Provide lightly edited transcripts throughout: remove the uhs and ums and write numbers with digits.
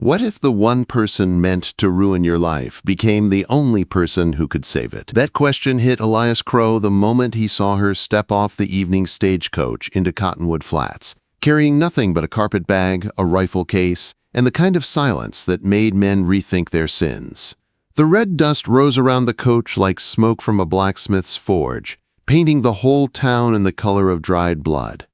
What if the one person meant to ruin your life became the only person who could save it? That question hit Elias Crow the moment he saw her step off the evening stagecoach into Cottonwood Flats, carrying nothing but a carpet bag, a rifle case, and the kind of silence that made men rethink their sins. The red dust rose around the coach like smoke from a blacksmith's forge, painting the whole town in the color of dried blood.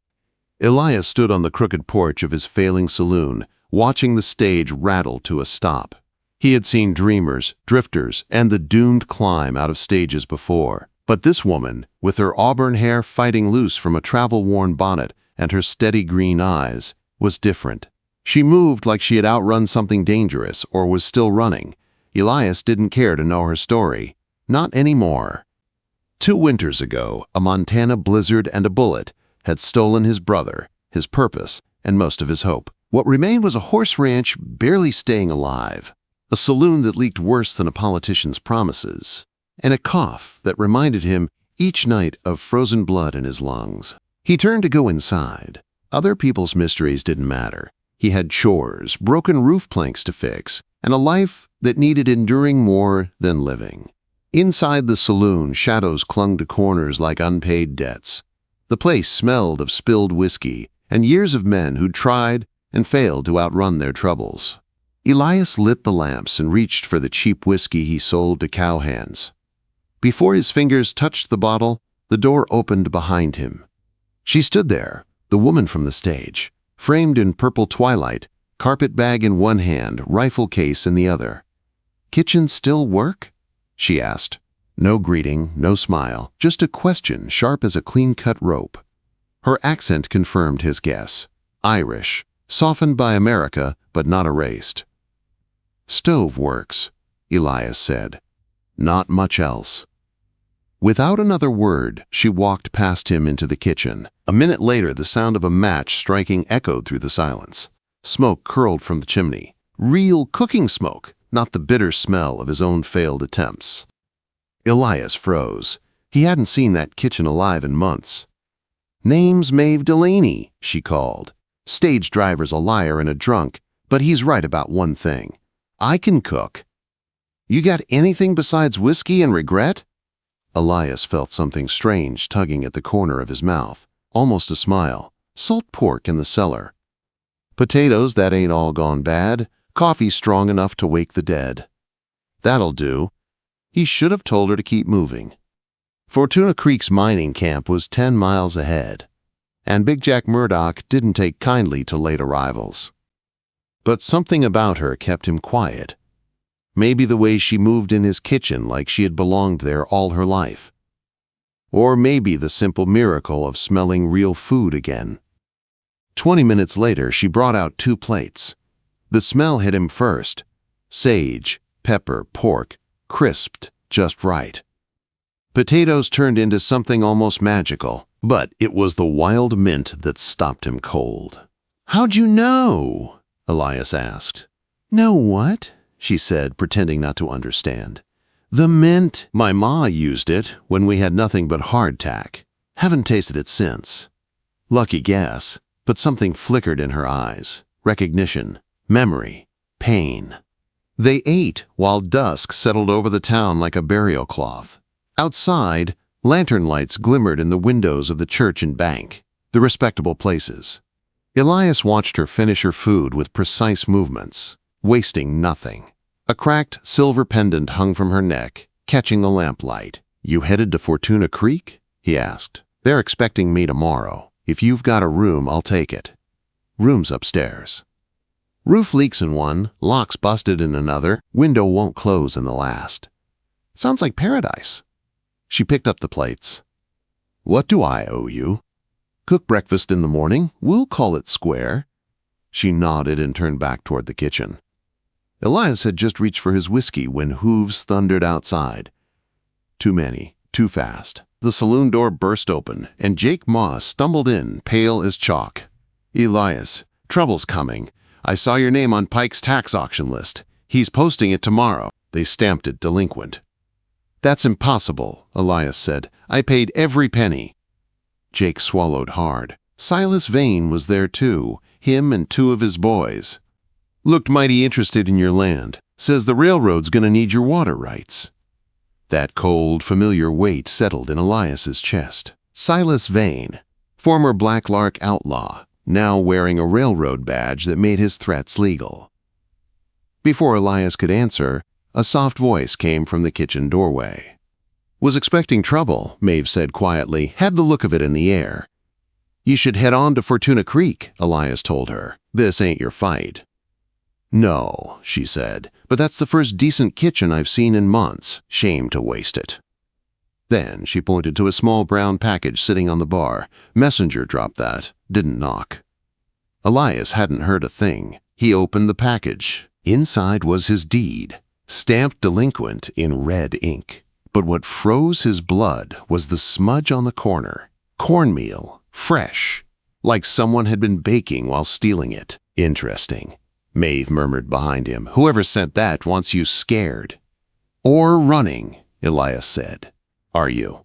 Elias stood on the crooked porch of his failing saloon, watching the stage rattle to a stop. He had seen dreamers, drifters, and the doomed climb out of stages before. But this woman, with her auburn hair fighting loose from a travel-worn bonnet and her steady green eyes, was different. She moved like she had outrun something dangerous or was still running. Elias didn't care to know her story. Not anymore. 2 winters ago, a Montana blizzard and a bullet had stolen his brother, his purpose, and most of his hope. What remained was a horse ranch barely staying alive, a saloon that leaked worse than a politician's promises, and a cough that reminded him each night of frozen blood in his lungs. He turned to go inside. Other people's mysteries didn't matter. He had chores, broken roof planks to fix, and a life that needed enduring more than living. Inside the saloon, shadows clung to corners like unpaid debts. The place smelled of spilled whiskey and years of men who'd tried and failed to outrun their troubles. Elias lit the lamps and reached for the cheap whiskey he sold to cowhands. Before his fingers touched the bottle, the door opened behind him. She stood there, the woman from the stage, framed in purple twilight, carpet bag in one hand, rifle case in the other. "Kitchen still work?" she asked. No greeting, no smile, just a question sharp as a clean-cut rope. Her accent confirmed his guess. Irish, softened by America, but not erased. "Stove works," Elias said. "Not much else." Without another word, she walked past him into the kitchen. A minute later, the sound of a match striking echoed through the silence. Smoke curled from the chimney. Real cooking smoke, not the bitter smell of his own failed attempts. Elias froze. He hadn't seen that kitchen alive in months. "Name's Mave Delaney," she called. "Stage driver's a liar and a drunk, but he's right about one thing. I can cook. You got anything besides whiskey and regret?" Elias felt something strange tugging at the corner of his mouth, almost a smile. Salt pork in the cellar. Potatoes that ain't all gone bad. Coffee strong enough to wake the dead. That'll do. He should have told her to keep moving. Fortuna Creek's mining camp was 10 miles ahead, and Big Jack Murdoch didn't take kindly to late arrivals. But something about her kept him quiet. Maybe the way she moved in his kitchen like she had belonged there all her life. Or maybe the simple miracle of smelling real food again. 20 minutes later, she brought out 2 plates. The smell hit him first. Sage, pepper, pork, crisped just right. Potatoes turned into something almost magical, but it was the wild mint that stopped him cold. "How'd you know?" Elias asked. "Know what?" she said, pretending not to understand. "The mint. My ma used it when we had nothing but hardtack. Haven't tasted it since." Lucky guess, but something flickered in her eyes. Recognition, memory, pain. They ate while dusk settled over the town like a burial cloth. Outside, lantern lights glimmered in the windows of the church and bank, the respectable places. Elias watched her finish her food with precise movements, wasting nothing. A cracked silver pendant hung from her neck, catching the lamplight. "You headed to Fortuna Creek?" he asked. "They're expecting me tomorrow. If you've got a room, I'll take it." "Room's upstairs." "Roof leaks in one, locks busted in another, window won't close in the last." "Sounds like paradise." She picked up the plates. "What do I owe you?" "Cook breakfast in the morning. We'll call it square." She nodded and turned back toward the kitchen. Elias had just reached for his whiskey when hooves thundered outside. Too many, too fast. The saloon door burst open, and Jake Moss stumbled in, pale as chalk. "Elias, trouble's coming. I saw your name on Pike's tax auction list. He's posting it tomorrow." They stamped it delinquent. "That's impossible," Elias said. "I paid every penny." Jake swallowed hard. Silas Vane was there too, him and 2 of his boys. Looked mighty interested in your land. Says the railroad's gonna need your water rights." That cold, familiar weight settled in Elias's chest. Silas Vane, former Black Lark outlaw, now wearing a railroad badge that made his threats legal. Before Elias could answer, a soft voice came from the kitchen doorway. "Was expecting trouble," Mave said quietly, "had the look of it in the air." "You should head on to Fortuna Creek," Elias told her. "This ain't your fight." "No," she said, "but that's the first decent kitchen I've seen in months. Shame to waste it." Then she pointed to a small brown package sitting on the bar. Messenger dropped that, didn't knock. Elias hadn't heard a thing. He opened the package. Inside was his deed, stamped delinquent in red ink. But what froze his blood was the smudge on the corner. Cornmeal, fresh, like someone had been baking while stealing it. "Interesting," Mave murmured behind him. "Whoever sent that wants you scared." "Or running," Elias said. "Are you?"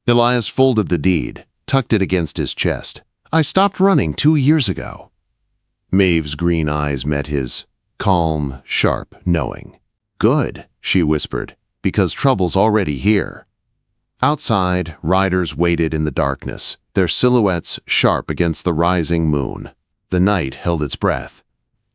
Elias folded the deed, tucked it against his chest. "I stopped running 2 years ago." Mave's green eyes met his, calm, sharp, knowing. "Good," she whispered, "because trouble's already here." Outside, riders waited in the darkness, their silhouettes sharp against the rising moon. The night held its breath.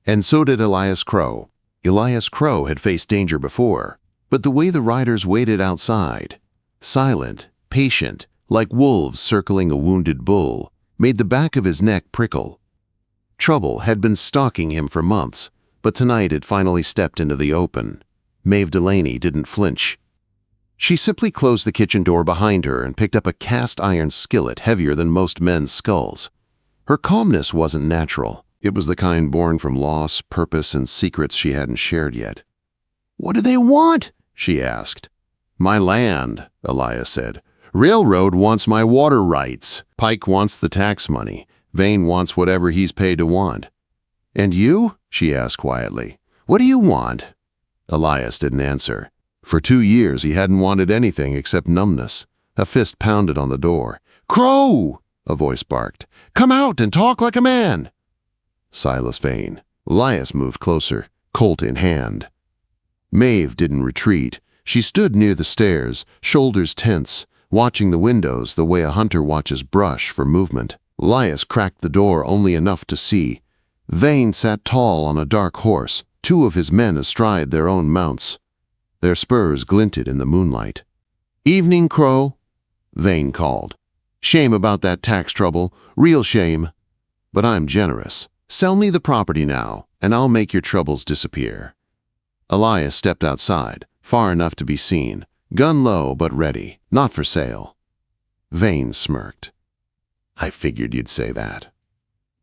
And so did Elias Crow. Elias Crow had faced danger before, but the way the riders waited outside, silent, patient, like wolves circling a wounded bull, made the back of his neck prickle. Trouble had been stalking him for months, but tonight it finally stepped into the open. Mave Delaney didn't flinch. She simply closed the kitchen door behind her and picked up a cast-iron skillet heavier than most men's skulls. Her calmness wasn't natural. It was the kind born from loss, purpose, and secrets she hadn't shared yet. "What do they want?" she asked. "My land," Elias said. "Railroad wants my water rights. Pike wants the tax money. Vane wants whatever he's paid to want." "And you?" she asked quietly. "What do you want?" Elias didn't answer. For 2 years he hadn't wanted anything except numbness. A fist pounded on the door. "Crow!" a voice barked. "Come out and talk like a man!" Silas Vane. Elias moved closer, Colt in hand. Mave didn't retreat. She stood near the stairs, shoulders tense, watching the windows the way a hunter watches brush for movement. Elias cracked the door only enough to see. Vane sat tall on a dark horse, 2 of his men astride their own mounts. Their spurs glinted in the moonlight. "Evening, Crow," Vane called. "Shame about that tax trouble, real shame. But I'm generous. Sell me the property now, and I'll make your troubles disappear." Elias stepped outside, far enough to be seen, gun low but ready, not for sale. Vane smirked. "I figured you'd say that."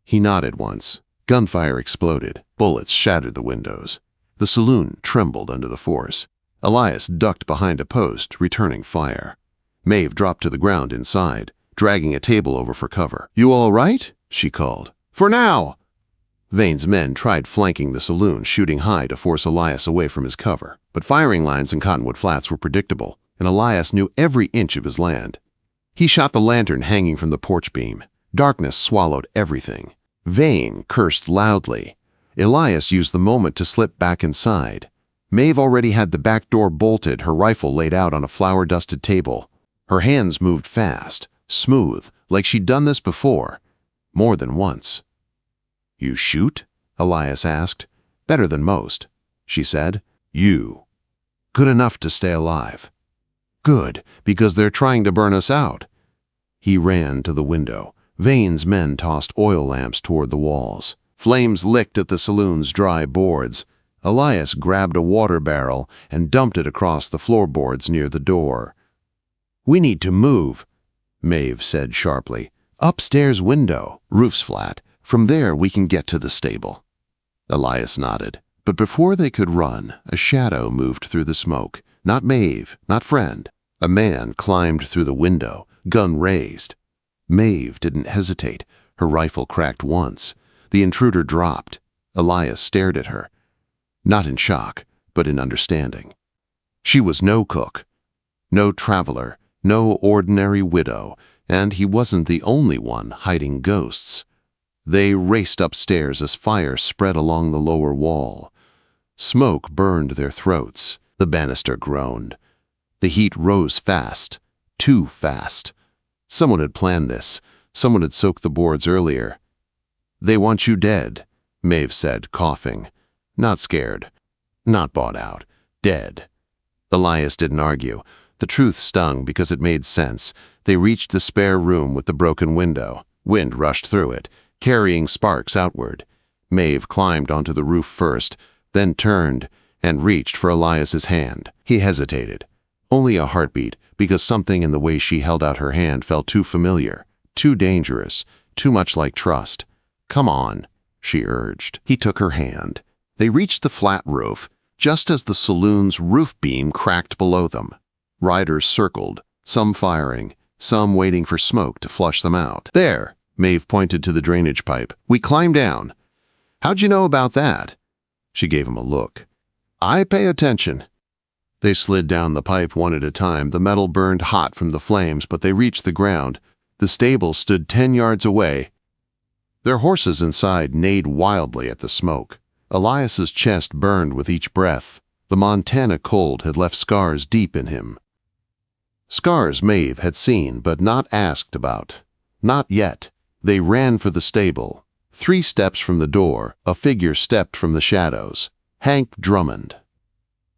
He nodded once. Gunfire exploded. Bullets shattered the windows. The saloon trembled under the force. Elias ducked behind a post, returning fire. Mave dropped to the ground inside, dragging a table over for cover. "You all right?" she called. "For now!" Vane's men tried flanking the saloon, shooting high to force Elias away from his cover. But firing lines in Cottonwood Flats were predictable, and Elias knew every inch of his land. He shot the lantern hanging from the porch beam. Darkness swallowed everything. Vane cursed loudly. Elias used the moment to slip back inside. Mave already had the back door bolted, her rifle laid out on a flour-dusted table. Her hands moved fast, smooth, like she'd done this before, more than once. "You shoot?" Elias asked. "Better than most," she said. "You. Good enough to stay alive." "Good, because they're trying to burn us out." He ran to the window. Vane's men tossed oil lamps toward the walls. Flames licked at the saloon's dry boards. Elias grabbed a water barrel and dumped it across the floorboards near the door. "We need to move," Mave said sharply. "Upstairs window, roof's flat. From there we can get to the stable." Elias nodded, but before they could run, a shadow moved through the smoke. Not Mave, not friend. A man climbed through the window, gun raised. Mave didn't hesitate. Her rifle cracked once. The intruder dropped. Elias stared at her. Not in shock, but in understanding. She was no cook, no traveler, no ordinary widow, and he wasn't the only one hiding ghosts. They raced upstairs as fire spread along the lower wall. Smoke burned their throats. The banister groaned. The heat rose fast, too fast. Someone had planned this. Someone had soaked the boards earlier. "They want you dead," Mave said, coughing. Not scared. Not bought out. Dead. Elias didn't argue. The truth stung because it made sense. They reached the spare room with the broken window. Wind rushed through it, carrying sparks outward. Mave climbed onto the roof first, then turned and reached for Elias's hand. He hesitated. Only a heartbeat, because something in the way she held out her hand felt too familiar, too dangerous, too much like trust. "Come on," she urged. He took her hand. They reached the flat roof, just as the saloon's roof beam cracked below them. Riders circled, some firing, some waiting for smoke to flush them out. "There," Mave pointed to the drainage pipe. "We climbed down." "How'd you know about that?" She gave him a look. "I pay attention." They slid down the pipe one at a time. The metal burned hot from the flames, but they reached the ground. The stable stood 10 yards away. Their horses inside neighed wildly at the smoke. Elias's chest burned with each breath. The Montana cold had left scars deep in him. Scars Mave had seen but not asked about. Not yet. They ran for the stable. 3 steps from the door, a figure stepped from the shadows. Hank Drummond.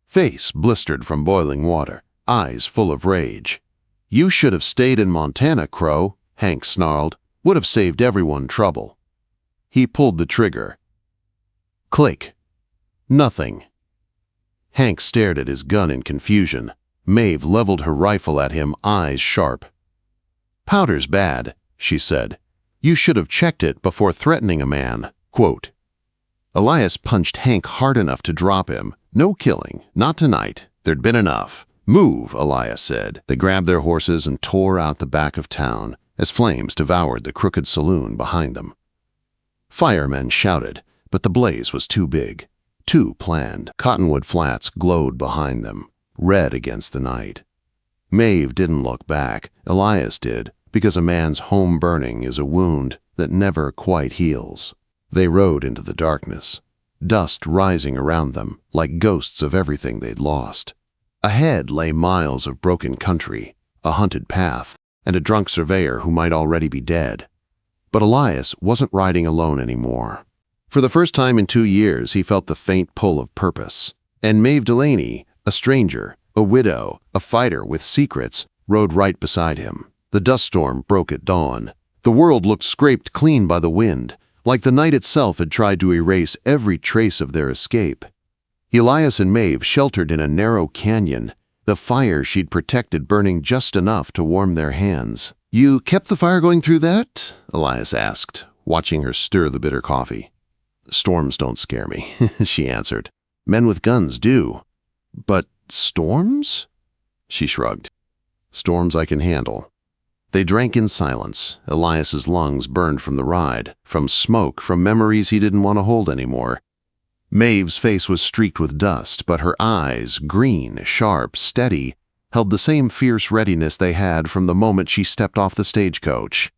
Face blistered from boiling water, eyes full of rage. "You should have stayed in Montana, Crow," Hank snarled. "Would have saved everyone trouble." He pulled the trigger. Click. Nothing. Hank stared at his gun in confusion. Mave leveled her rifle at him, eyes sharp. "Powder's bad," she said. "You should have checked it before threatening a man." Quote. Elias punched Hank hard enough to drop him. "No killing. Not tonight. There'd been enough." "Move," Elias said. They grabbed their horses and tore out the back of town as flames devoured the crooked saloon behind them. Firemen shouted, but the blaze was too big, too planned. Cottonwood Flats glowed behind them, red against the night. Mave didn't look back. Elias did, because a man's home burning is a wound that never quite heals. They rode into the darkness, dust rising around them like ghosts of everything they'd lost. Ahead lay miles of broken country, a hunted path, and a drunk surveyor who might already be dead. But Elias wasn't riding alone anymore. For the first time in 2 years, he felt the faint pull of purpose. And Mave Delaney, a stranger, a widow, a fighter with secrets, rode right beside him. The dust storm broke at dawn. The world looked scraped clean by the wind, like the night itself had tried to erase every trace of their escape. Elias and Mave sheltered in a narrow canyon, the fire she'd protected burning just enough to warm their hands. "You kept the fire going through that?" Elias asked, watching her stir the bitter coffee. "Storms don't scare me," she answered. "Men with guns do." "But storms?" She shrugged. "Storms I can handle." They drank in silence. Elias's lungs burned from the ride, from smoke, from memories he didn't want to hold anymore. Mave's face was streaked with dust, but her eyes, green, sharp, steady, held the same fierce readiness they had from the moment she stepped off the stagecoach.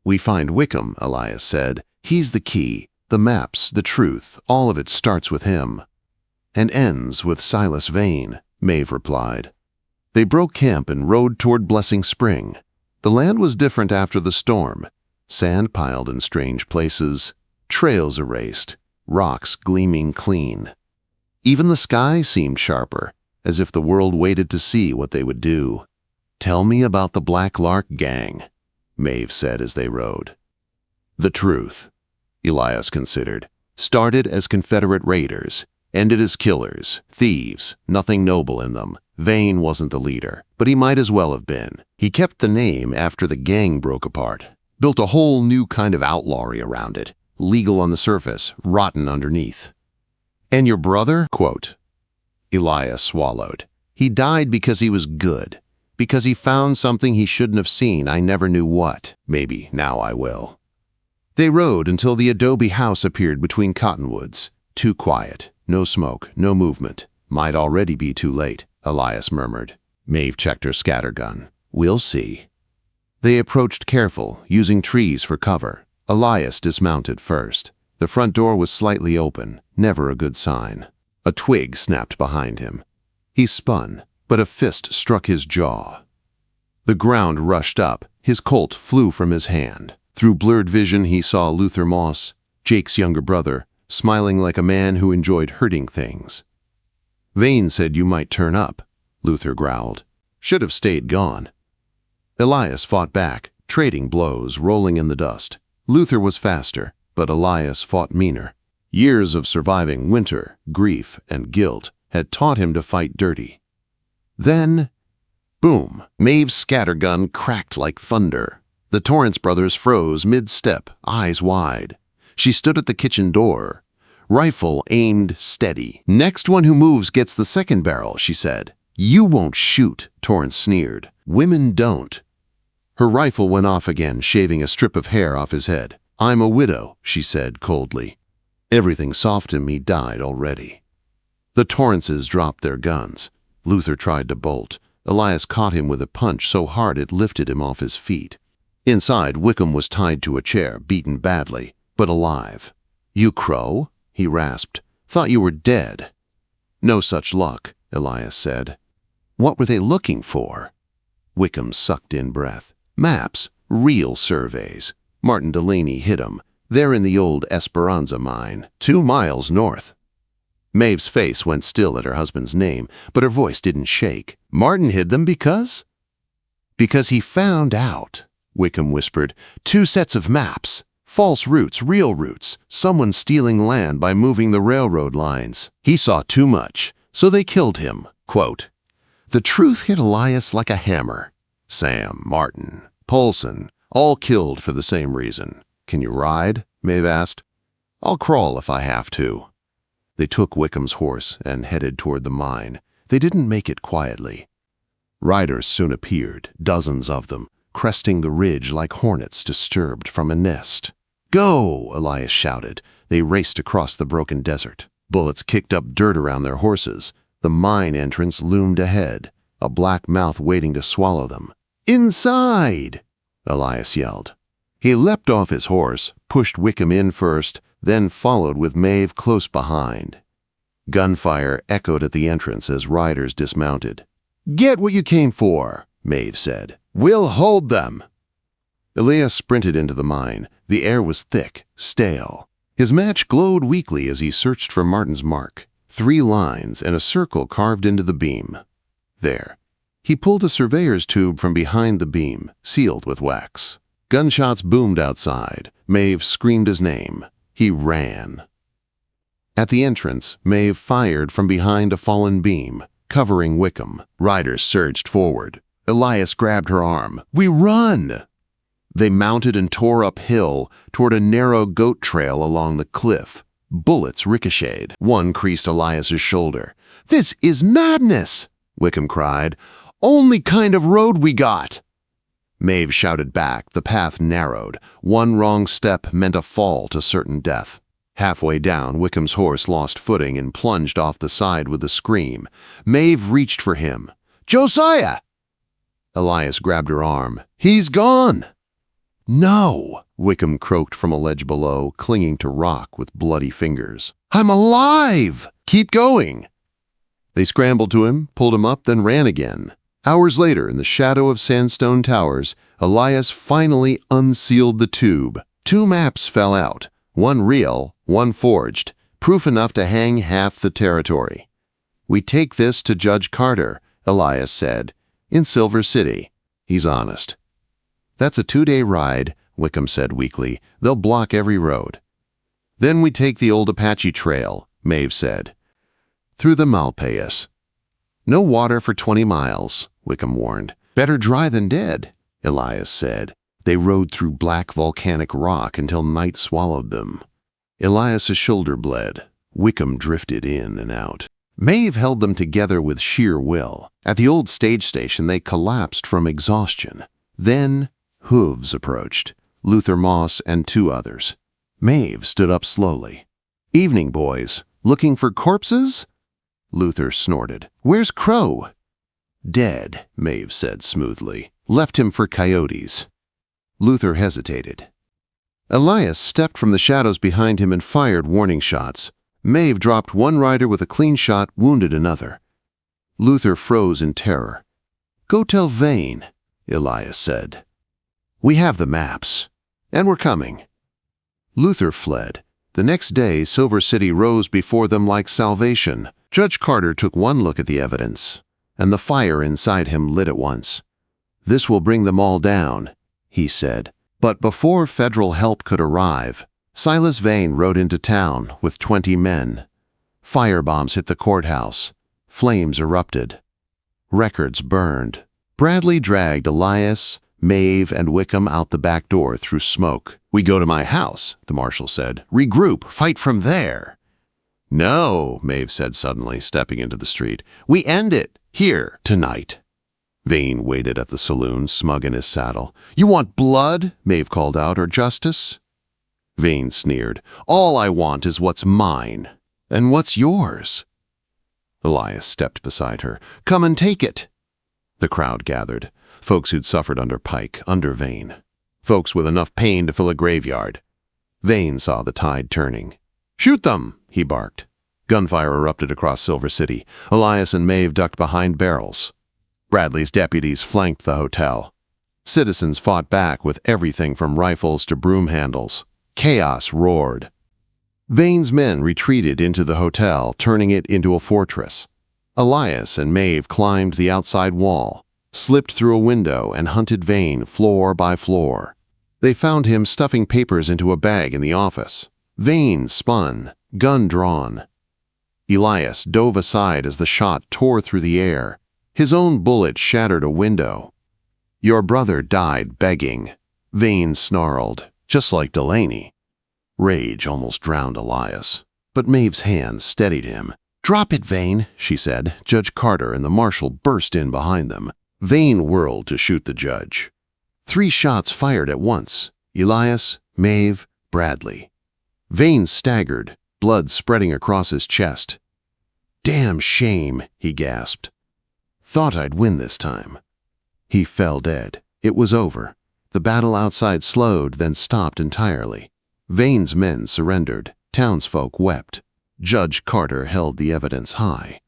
"We find Wickham," Elias said. "He's the key, the maps, the truth, all of it starts with him." "And ends with Silas Vane," Mave replied. They broke camp and rode toward Blessing Spring. The land was different after the storm. Sand piled in strange places, trails erased, rocks gleaming clean. Even the sky seemed sharper, as if the world waited to see what they would do. "Tell me about the Black Lark Gang," Mave said as they rode. "The truth," Elias considered, "started as Confederate raiders, ended as killers, thieves, nothing noble in them. Vane wasn't the leader, but he might as well have been. He kept the name after the gang broke apart, built a whole new kind of outlawry around it, legal on the surface, rotten underneath." "And your brother?" Quote. Elias swallowed. "He died because he was good, because he found something he shouldn't have seen. I never knew what. Maybe now I will." They rode until the adobe house appeared between cottonwoods. Too quiet, no smoke, no movement. "Might already be too late," Elias murmured. Mave checked her scattergun. "We'll see." They approached careful, using trees for cover. Elias dismounted first. The front door was slightly open, never a good sign. A twig snapped behind him. He spun, but a fist struck his jaw. The ground rushed up. His Colt flew from his hand. Through blurred vision, he saw Luther Moss, Jake's younger brother, smiling like a man who enjoyed hurting things. "Vane said you might turn up," Luther growled. "Should have stayed gone." Elias fought back, trading blows, rolling in the dust. Luther was faster, but Elias fought meaner. Years of surviving winter, grief, and guilt had taught him to fight dirty. Then, boom! Mave's scattergun cracked like thunder. The Torrance brothers froze mid-step, eyes wide. She stood at the kitchen door, rifle aimed steady. "Next one who moves gets the second barrel," she said. "You won't shoot," Torrance sneered. "Women don't." Her rifle went off again, shaving a strip of hair off his head. "I'm a widow," she said coldly. Everything soft in me died already. The Torrances dropped their guns. Luther tried to bolt. Elias caught him with a punch so hard it lifted him off his feet. Inside, Wickham was tied to a chair, beaten badly, but alive. "You crow?" he rasped. "Thought you were dead." "No such luck," Elias said. "What were they looking for?" Wickham sucked in breath. "Maps, real surveys. Martin Delaney hid 'em. They're in the old Esperanza mine, 2 miles north." Maeve's face went still at her husband's name, but her voice didn't shake. "Martin hid them because?" "Because he found out," Wickham whispered. "2 sets of maps. False routes, real routes. Someone stealing land by moving the railroad lines. He saw too much, so they killed him." Quote, "The truth hit Elias like a hammer. Sam, Martin, Paulson, all killed for the same reason." "Can you ride?" Mave asked. "I'll crawl if I have to." They took Wickham's horse and headed toward the mine. They didn't make it quietly. Riders soon appeared, dozens of them, cresting the ridge like hornets disturbed from a nest. "Go!" Elias shouted. They raced across the broken desert. Bullets kicked up dirt around their horses. The mine entrance loomed ahead, a black mouth waiting to swallow them. "Inside!" Elias yelled. He leapt off his horse, pushed Wickham in first, then followed with Mave close behind. Gunfire echoed at the entrance as riders dismounted. "Get what you came for," Mave said. "We'll hold them." Elias sprinted into the mine. The air was thick, stale. His match glowed weakly as he searched for Martin's mark. 3 lines and a circle carved into the beam. There. He pulled a surveyor's tube from behind the beam, sealed with wax. Gunshots boomed outside. Mave screamed his name. He ran. At the entrance, Mave fired from behind a fallen beam, covering Wickham. Riders surged forward. Elias grabbed her arm. "We run!" They mounted and tore uphill toward a narrow goat trail along the cliff. Bullets ricocheted. One creased Elias's shoulder. "This is madness!" Wickham cried. "Only kind of road we got!" Mave shouted back. The path narrowed. One wrong step meant a fall to certain death. Halfway down, Wickham's horse lost footing and plunged off the side with a scream. Mave reached for him. "Josiah!" Elias grabbed her arm. "He's gone!" "No!" Wickham croaked from a ledge below, clinging to rock with bloody fingers. "I'm alive! Keep going!" They scrambled to him, pulled him up, then ran again. Hours later, in the shadow of sandstone towers, Elias finally unsealed the tube. 2 maps fell out, one real, one forged, proof enough to hang half the territory. "We take this to Judge Carter," Elias said, "in Silver City." He's honest. "That's a 2-day ride," Wickham said weakly. "They'll block every road." "Then we take the old Apache Trail," Mave said, "through the Malpais." "No water for 20 miles, Wickham warned. "Better dry than dead," Elias said. They rode through black volcanic rock until night swallowed them. Elias's shoulder bled. Wickham drifted in and out. Mave held them together with sheer will. At the old stage station, they collapsed from exhaustion. Then hooves approached, Luther Moss and 2 others. Mave stood up slowly. "Evening, boys. Looking for corpses?" Luther snorted. "Where's Crow?" "Dead," Mave said smoothly. "Left him for coyotes." Luther hesitated. Elias stepped from the shadows behind him and fired warning shots. Mave dropped one rider with a clean shot, wounded another. Luther froze in terror. "Go tell Vane," Elias said. "We have the maps, and we're coming." Luther fled. The next day, Silver City rose before them like salvation. Judge Carter took one look at the evidence, and the fire inside him lit at once. "This will bring them all down," he said. But before federal help could arrive, Silas Vane rode into town with 20 men. Firebombs hit the courthouse. Flames erupted. Records burned. Bradley dragged Elias, Mave, and Wickham out the back door through smoke. "We go to my house," the marshal said. "Regroup, fight from there." "No," Mave said suddenly, stepping into the street. "We end it here tonight." Vane waited at the saloon, smug in his saddle. "You want blood?" Mave called out, "or justice?" Vane sneered. "All I want is what's mine." "And what's yours?" Elias stepped beside her. "Come and take it." The crowd gathered. Folks who'd suffered under Pike, under Vane. Folks with enough pain to fill a graveyard. Vane saw the tide turning. "Shoot them!" he barked. Gunfire erupted across Silver City. Elias and Mave ducked behind barrels. Bradley's deputies flanked the hotel. Citizens fought back with everything from rifles to broom handles. Chaos roared. Vane's men retreated into the hotel, turning it into a fortress. Elias and Mave climbed the outside wall, slipped through a window, and hunted Vane floor by floor. They found him stuffing papers into a bag in the office. Vane spun, gun drawn. Elias dove aside as the shot tore through the air. His own bullet shattered a window. "Your brother died begging," Vane snarled, "just like Delaney." Rage almost drowned Elias, but Mave's hand steadied him. "Drop it, Vane," she said. Judge Carter and the marshal burst in behind them. Vane whirled to shoot the judge. 3 shots fired at once. Elias, Mave, Bradley. Vane staggered, blood spreading across his chest. "Damn shame," he gasped. "Thought I'd win this time." He fell dead. It was over. The battle outside slowed, then stopped entirely. Vane's men surrendered. Townsfolk wept. Judge Carter held the evidence high.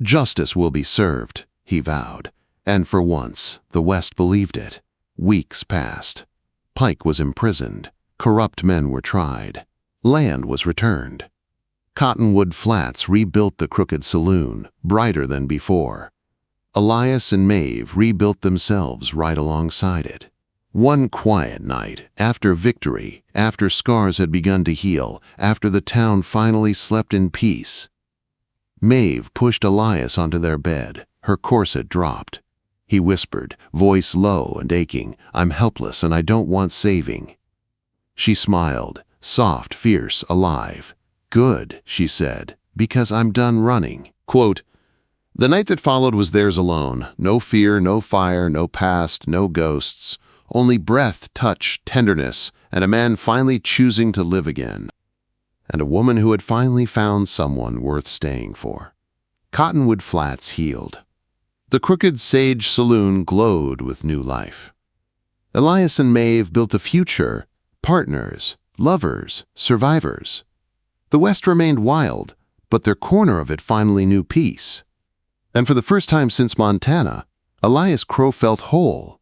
"Justice will be served," he vowed. And for once, the West believed it. Weeks passed. Pike was imprisoned. Corrupt men were tried. Land was returned. Cottonwood Flats rebuilt the crooked saloon, brighter than before. Elias and Mave rebuilt themselves right alongside it. One quiet night, after victory, after scars had begun to heal, after the town finally slept in peace, Mave pushed Elias onto their bed. Her corset dropped. He whispered, voice low and aching, "I'm helpless and I don't want saving." She smiled, soft, fierce, alive. "Good," she said, "because I'm done running." Quote, "The night that followed was theirs alone. No fear, no fire, no past, no ghosts. Only breath, touch, tenderness, and a man finally choosing to live again. And a woman who had finally found someone worth staying for." Cottonwood Flats healed. The Crooked Sage Saloon glowed with new life. Elias and Mave built a future, partners, lovers, survivors. The West remained wild, but their corner of it finally knew peace. And for the first time since Montana, Elias Crow felt whole.